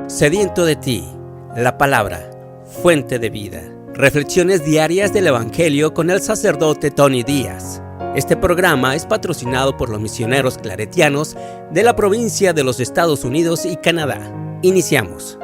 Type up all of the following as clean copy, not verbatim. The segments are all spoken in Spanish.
Sediento de ti, la palabra, fuente de vida. Reflexiones diarias del Evangelio con el sacerdote Tony Díaz. Este programa es patrocinado por los misioneros claretianos de la provincia de los Estados Unidos y Canadá. Iniciamos.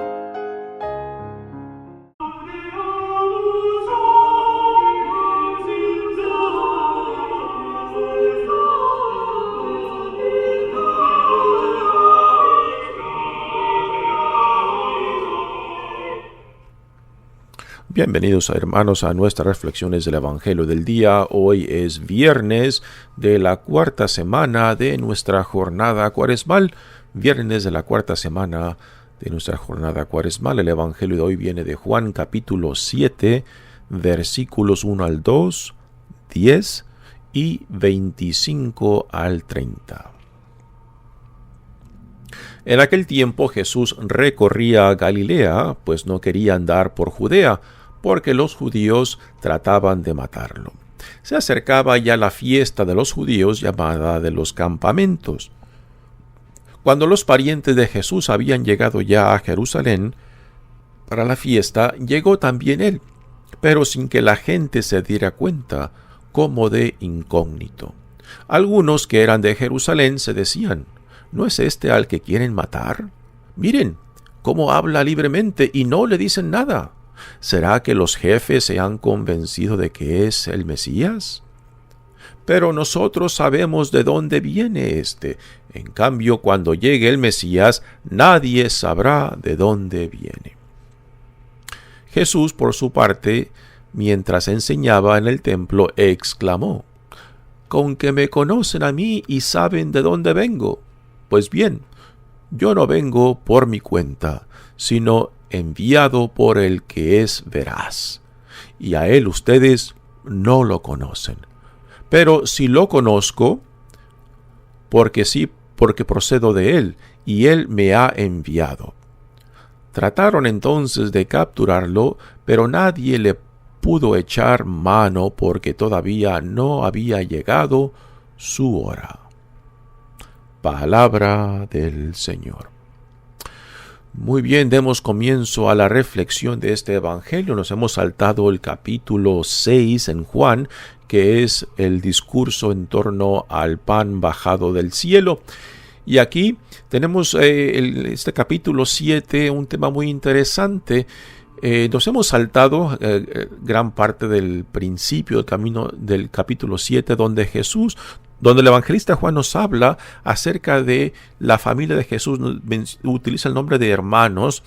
Bienvenidos hermanos a nuestras reflexiones del Evangelio del día. Hoy es viernes de la cuarta semana de nuestra jornada cuaresmal. Viernes de la cuarta semana de nuestra jornada cuaresmal. El Evangelio de hoy viene de Juan capítulo 7, versículos 1 al 2, 10 y 25 al 30. En aquel tiempo Jesús recorría Galilea, pues no quería andar por Judea, porque los judíos trataban de matarlo. Se acercaba ya la fiesta de los judíos llamada de los campamentos. Cuando los parientes de Jesús habían llegado ya a Jerusalén para la fiesta, llegó también él, pero sin que la gente se diera cuenta, como de incógnito. Algunos que eran de Jerusalén se decían: ¿no es este al que quieren matar? Miren cómo habla libremente y no le dicen nada. ¿Será que los jefes se han convencido de que es el Mesías? Pero nosotros sabemos de dónde viene éste. En cambio, cuando llegue el Mesías, nadie sabrá de dónde viene. Jesús, por su parte, mientras enseñaba en el templo, exclamó: «¿Con que me conocen a mí y saben de dónde vengo? Pues bien, yo no vengo por mi cuenta, sino enviado por el que es veraz. Y a él ustedes no lo conocen. Pero si lo conozco, porque procedo de él, y él me ha enviado». Trataron entonces de capturarlo, pero nadie le pudo echar mano porque todavía no había llegado su hora. Palabra del Señor. Muy bien, demos comienzo a la reflexión de este Evangelio. Nos hemos saltado el capítulo 6 en Juan, que es el discurso en torno al pan bajado del cielo. Y aquí tenemos este capítulo 7, un tema muy interesante. Nos hemos saltado gran parte del principio del camino del capítulo 7, donde el evangelista Juan nos habla acerca de la familia de Jesús. Utiliza el nombre de hermanos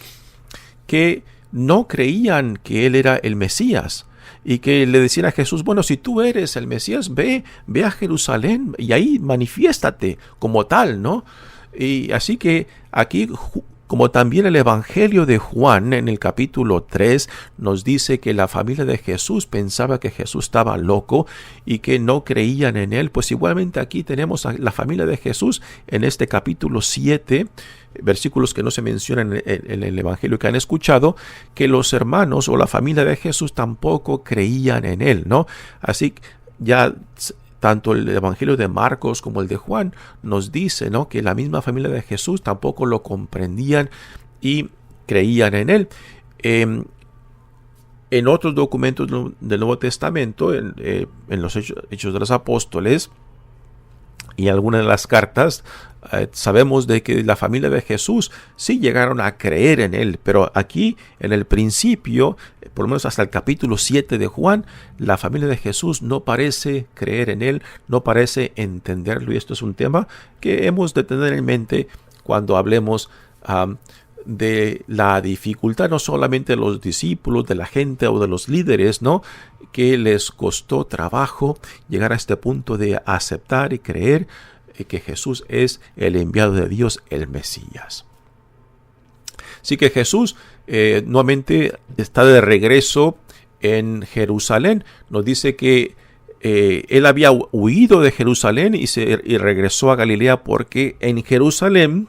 que no creían que él era el Mesías y que le decían a Jesús: bueno, si tú eres el Mesías, ve a Jerusalén y ahí manifiéstate como tal, ¿no? Y así que aquí, como también el Evangelio de Juan en el capítulo 3 nos dice que la familia de Jesús pensaba que Jesús estaba loco y que no creían en él, pues igualmente aquí tenemos a la familia de Jesús en este capítulo 7, versículos que no se mencionan en el Evangelio que han escuchado, que los hermanos o la familia de Jesús tampoco creían en él, ¿no? Así ya tanto el Evangelio de Marcos como el de Juan nos dice, ¿no?, que la misma familia de Jesús tampoco lo comprendían y creían en él. En otros documentos del Nuevo Testamento, en los Hechos de los Apóstoles y algunas de las cartas, sabemos de que la familia de Jesús sí llegaron a creer en él, pero aquí en el principio, por lo menos hasta el capítulo 7 de Juan, la familia de Jesús no parece creer en él, no parece entenderlo, y esto es un tema que hemos de tener en mente cuando hablemos de la dificultad, no solamente de los discípulos, de la gente o de los líderes, ¿no?, que les costó trabajo llegar a este punto de aceptar y creer que Jesús es el enviado de Dios, el Mesías. Así que Jesús nuevamente está de regreso en Jerusalén. Nos dice que él había huido de Jerusalén y regresó a Galilea porque en Jerusalén,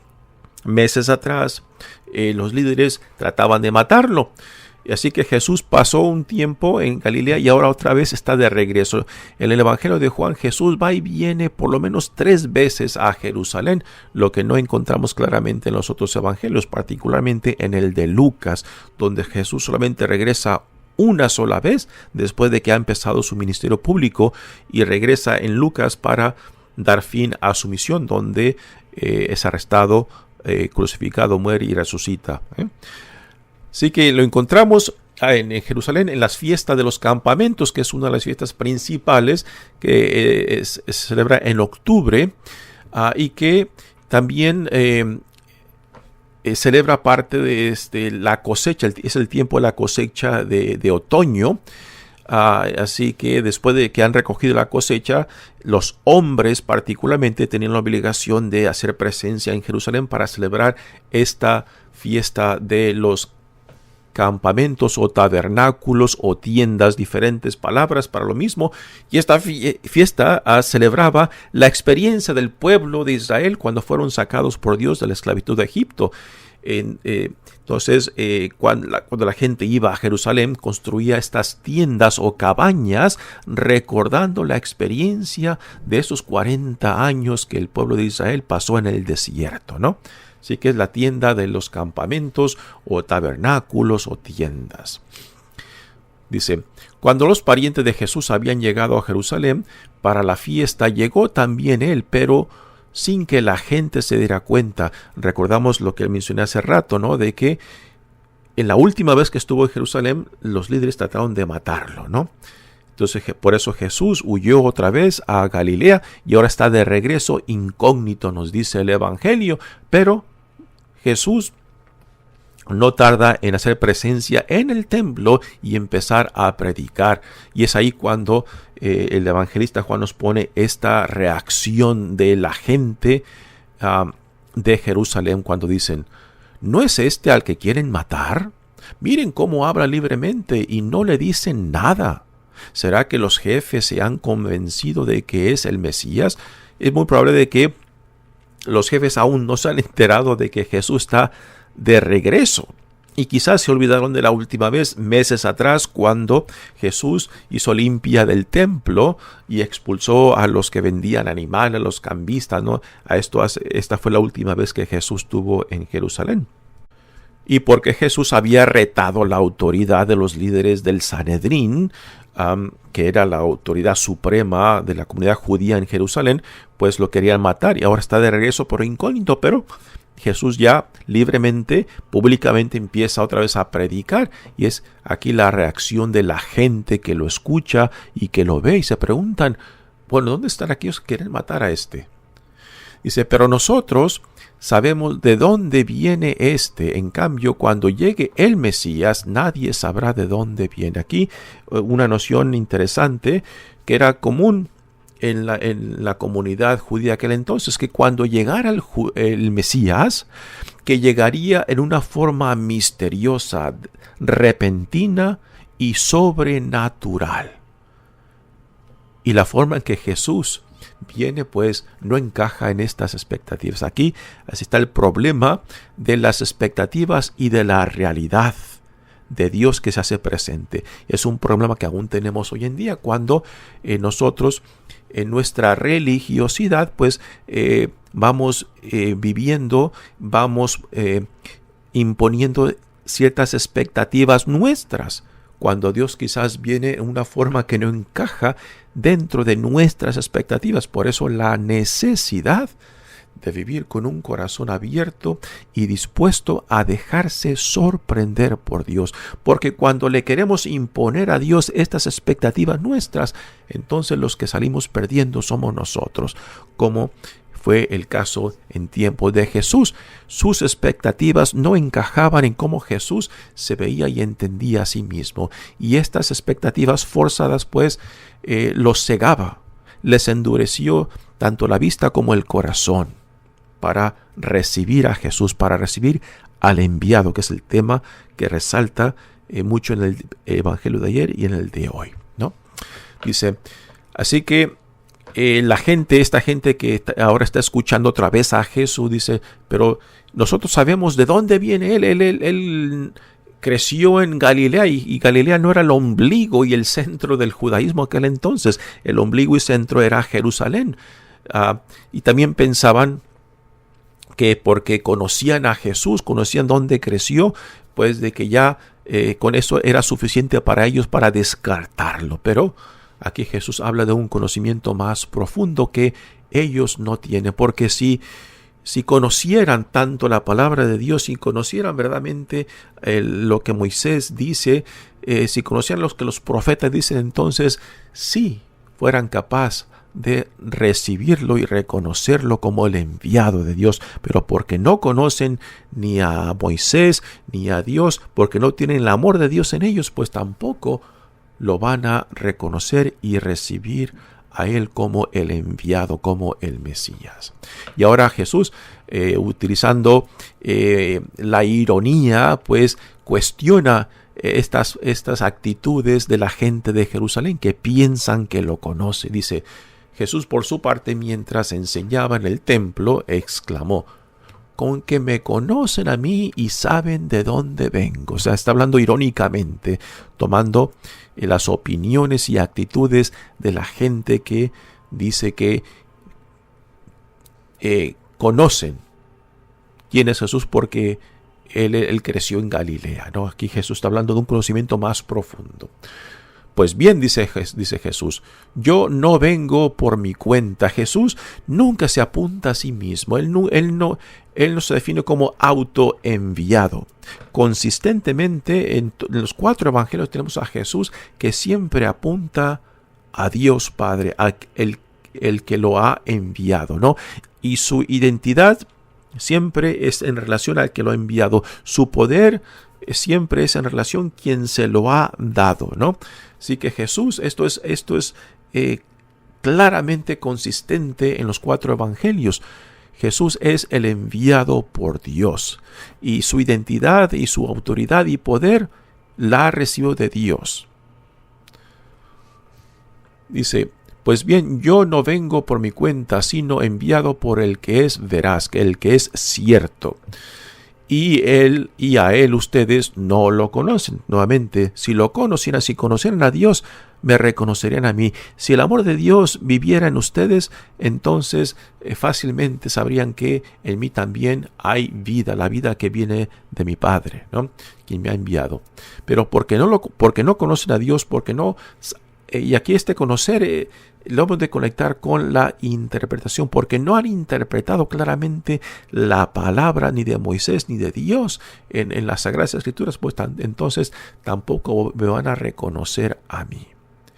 meses atrás, los líderes trataban de matarlo. Y así que Jesús pasó un tiempo en Galilea y ahora otra vez está de regreso. En el Evangelio de Juan, Jesús va y viene por lo menos 3 veces a Jerusalén, lo que no encontramos claramente en los otros evangelios, particularmente en el de Lucas, donde Jesús solamente regresa una sola vez después de que ha empezado su ministerio público, y regresa en Lucas para dar fin a su misión, donde es arrestado, crucificado, muere y resucita. Así que lo encontramos en Jerusalén en las fiestas de los campamentos, que es una de las fiestas principales que se celebra en octubre, y que también celebra parte de la cosecha. Es el tiempo de la cosecha de otoño. Así que después de que han recogido la cosecha, los hombres particularmente tenían la obligación de hacer presencia en Jerusalén para celebrar esta fiesta de los campamentos o tabernáculos o tiendas, diferentes palabras para lo mismo. Y esta fiesta celebraba la experiencia del pueblo de Israel cuando fueron sacados por Dios de la esclavitud de Egipto. Entonces, cuando la gente iba a Jerusalén, construía estas tiendas o cabañas, recordando la experiencia de esos 40 años que el pueblo de Israel pasó en el desierto, ¿no? Así que es la tienda de los campamentos o tabernáculos o tiendas. Dice, cuando los parientes de Jesús habían llegado a Jerusalén para la fiesta, llegó también él, pero sin que la gente se diera cuenta. Recordamos lo que mencioné hace rato, ¿no? De que en la última vez que estuvo en Jerusalén, los líderes trataron de matarlo, ¿no? Entonces, por eso Jesús huyó otra vez a Galilea y ahora está de regreso incógnito, nos dice el Evangelio, pero Jesús no tarda en hacer presencia en el templo y empezar a predicar. Y es ahí cuando el evangelista Juan nos pone esta reacción de la gente de Jerusalén cuando dicen, ¿no es este al que quieren matar? Miren cómo habla libremente y no le dicen nada. ¿Será que los jefes se han convencido de que es el Mesías? Es muy probable de que los jefes aún no se han enterado de que Jesús está de regreso. Y quizás se olvidaron de la última vez, meses atrás, cuando Jesús hizo limpia del templo y expulsó a los que vendían animales, a los cambistas, ¿no? Esta fue la última vez que Jesús estuvo en Jerusalén. Y porque Jesús había retado la autoridad de los líderes del Sanedrín, que era la autoridad suprema de la comunidad judía en Jerusalén, pues lo querían matar y ahora está de regreso por incógnito, pero Jesús ya libremente, públicamente empieza otra vez a predicar, y es aquí la reacción de la gente que lo escucha y que lo ve y se preguntan, bueno, ¿dónde están aquellos que quieren matar a este? Dice, pero nosotros sabemos de dónde viene este. En cambio, cuando llegue el Mesías, nadie sabrá de dónde viene. Aquí una noción interesante que era común en la comunidad judía de aquel entonces, que cuando llegara el Mesías, que llegaría en una forma misteriosa, repentina y sobrenatural. Y la forma en que Jesús viene, pues, no encaja en estas expectativas. Aquí así está el problema de las expectativas y de la realidad de Dios que se hace presente. Es un problema que aún tenemos hoy en día cuando nosotros en nuestra religiosidad pues vamos viviendo, vamos imponiendo ciertas expectativas nuestras, cuando Dios quizás viene en una forma que no encaja dentro de nuestras expectativas. Por eso la necesidad de vivir con un corazón abierto y dispuesto a dejarse sorprender por Dios. Porque cuando le queremos imponer a Dios estas expectativas nuestras, entonces los que salimos perdiendo somos nosotros, como fue el caso en tiempos de Jesús. Sus expectativas no encajaban en cómo Jesús se veía y entendía a sí mismo. Y estas expectativas forzadas pues los cegaba, les endureció tanto la vista como el corazón para recibir a Jesús, para recibir al enviado, que es el tema que resalta mucho en el Evangelio de ayer y en el de hoy, ¿no? Dice, así que esta gente que ahora está escuchando otra vez a Jesús, dice, pero nosotros sabemos de dónde viene Él creció en Galilea y Galilea no era el ombligo y el centro del judaísmo aquel entonces. El ombligo y centro era Jerusalén. Y también pensaban que porque conocían a Jesús, conocían dónde creció, pues de que ya con eso era suficiente para ellos para descartarlo. Pero aquí Jesús habla de un conocimiento más profundo que ellos no tienen, porque si conocieran tanto la palabra de Dios, si conocieran verdaderamente lo que Moisés dice, si conocieran lo que los profetas dicen, entonces sí fueran capaces de recibirlo y reconocerlo como el enviado de Dios. Pero porque no conocen ni a Moisés ni a Dios, porque no tienen el amor de Dios en ellos, pues tampoco lo van a reconocer y recibir a él como el enviado, como el Mesías. Y ahora Jesús, utilizando la ironía, pues cuestiona estas actitudes de la gente de Jerusalén que piensan que lo conoce. Dice, Jesús por su parte, mientras enseñaba en el templo, exclamó, con que me conocen a mí y saben de dónde vengo. O sea, está hablando irónicamente, tomando las opiniones y actitudes de la gente que dice que conocen quién es Jesús porque él creció en Galilea, ¿no? Aquí Jesús está hablando de un conocimiento más profundo. Pues bien, dice Jesús, yo no vengo por mi cuenta. Jesús nunca se apunta a sí mismo. Él no se define como autoenviado. Consistentemente en los 4 evangelios tenemos a Jesús que siempre apunta a Dios Padre, el que lo ha enviado, ¿no? Y su identidad siempre es en relación al que lo ha enviado. Su poder siempre es en relación a quien se lo ha dado, ¿no? Así que Jesús, esto es claramente consistente en los 4 evangelios. Jesús es el enviado por Dios y su identidad y su autoridad y poder la recibió de Dios. Dice, pues bien, yo no vengo por mi cuenta, sino enviado por el que es veraz, el que es cierto. Y a él ustedes no lo conocen. Nuevamente, si lo conocieran, si conocieran a Dios, me reconocerían a mí. Si el amor de Dios viviera en ustedes, entonces fácilmente sabrían que en mí también hay vida, la vida que viene de mi Padre, ¿no? Quien me ha enviado. Pero porque no conocen a Dios, porque no... y aquí conocer lo hemos de conectar con la interpretación, porque no han interpretado claramente la palabra ni de Moisés ni de Dios en las Sagradas Escrituras, pues entonces tampoco me van a reconocer a mí.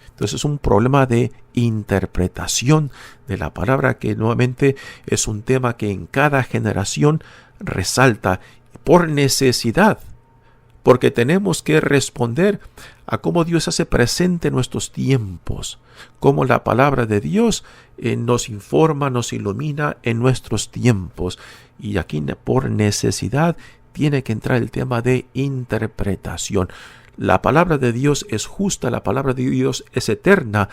Entonces es un problema de interpretación de la palabra, que nuevamente es un tema que en cada generación resalta por necesidad, porque tenemos que responder a cómo Dios hace presente en nuestros tiempos, cómo la palabra de Dios nos informa, nos ilumina en nuestros tiempos. Y aquí por necesidad tiene que entrar el tema de interpretación. La palabra de Dios es justa, la palabra de Dios es eterna.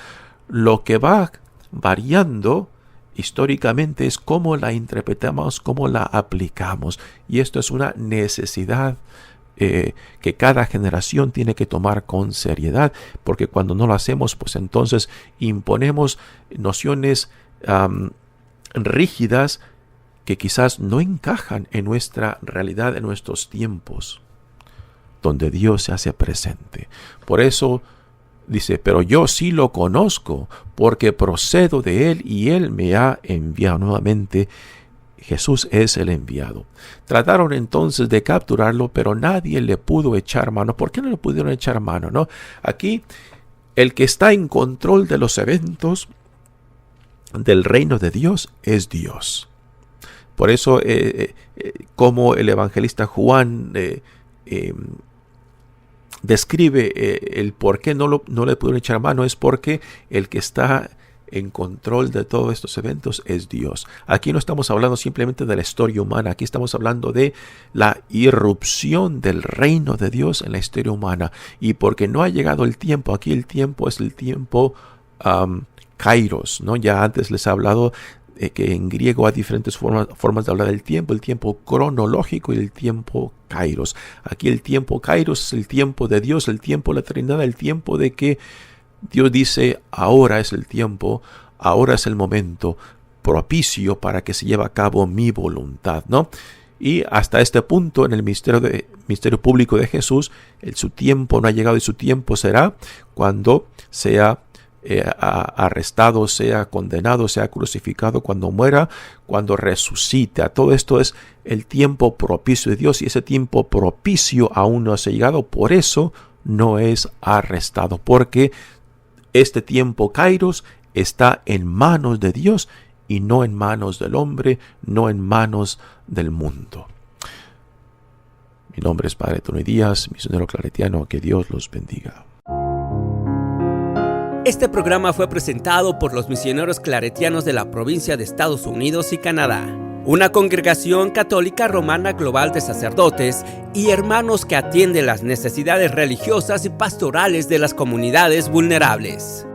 Lo que va variando históricamente es cómo la interpretamos, cómo la aplicamos. Y esto es una necesidad que cada generación tiene que tomar con seriedad, porque cuando no lo hacemos, pues entonces imponemos nociones rígidas que quizás no encajan en nuestra realidad, en nuestros tiempos, donde Dios se hace presente. Por eso dice, pero yo sí lo conozco, porque procedo de Él y Él me ha enviado. Nuevamente, Jesús es el enviado. Trataron entonces de capturarlo, pero nadie le pudo echar mano. ¿Por qué no le pudieron echar mano, no? Aquí, el que está en control de los eventos del reino de Dios es Dios. Por eso, como el evangelista Juan describe el por qué no le pudieron echar mano, es porque el que está en control de todos estos eventos es Dios. Aquí no estamos hablando simplemente de la historia humana, aquí estamos hablando de la irrupción del reino de Dios en la historia humana. Y porque no ha llegado el tiempo, aquí el tiempo es el tiempo Kairos, ¿no? Ya antes les he hablado que en griego hay diferentes formas de hablar del tiempo, el tiempo cronológico y el tiempo kairos. Aquí el tiempo kairos es el tiempo de Dios, el tiempo de la Trinidad, el tiempo de que Dios dice, ahora es el tiempo, ahora es el momento propicio para que se lleve a cabo mi voluntad, ¿no? Y hasta este punto, en el misterio público de Jesús, su tiempo no ha llegado, y su tiempo será cuando sea arrestado, sea condenado, sea crucificado, cuando muera, cuando resucite. Todo esto es el tiempo propicio de Dios, y ese tiempo propicio aún no se ha llegado. Por eso no es arrestado, porque este tiempo kairos está en manos de Dios y no en manos del hombre, no en manos del mundo. Mi nombre es Padre Tony Díaz, misionero claretiano. Que Dios los bendiga. Este programa fue presentado por los misioneros claretianos de la provincia de Estados Unidos y Canadá, una congregación católica romana global de sacerdotes y hermanos que atiende las necesidades religiosas y pastorales de las comunidades vulnerables.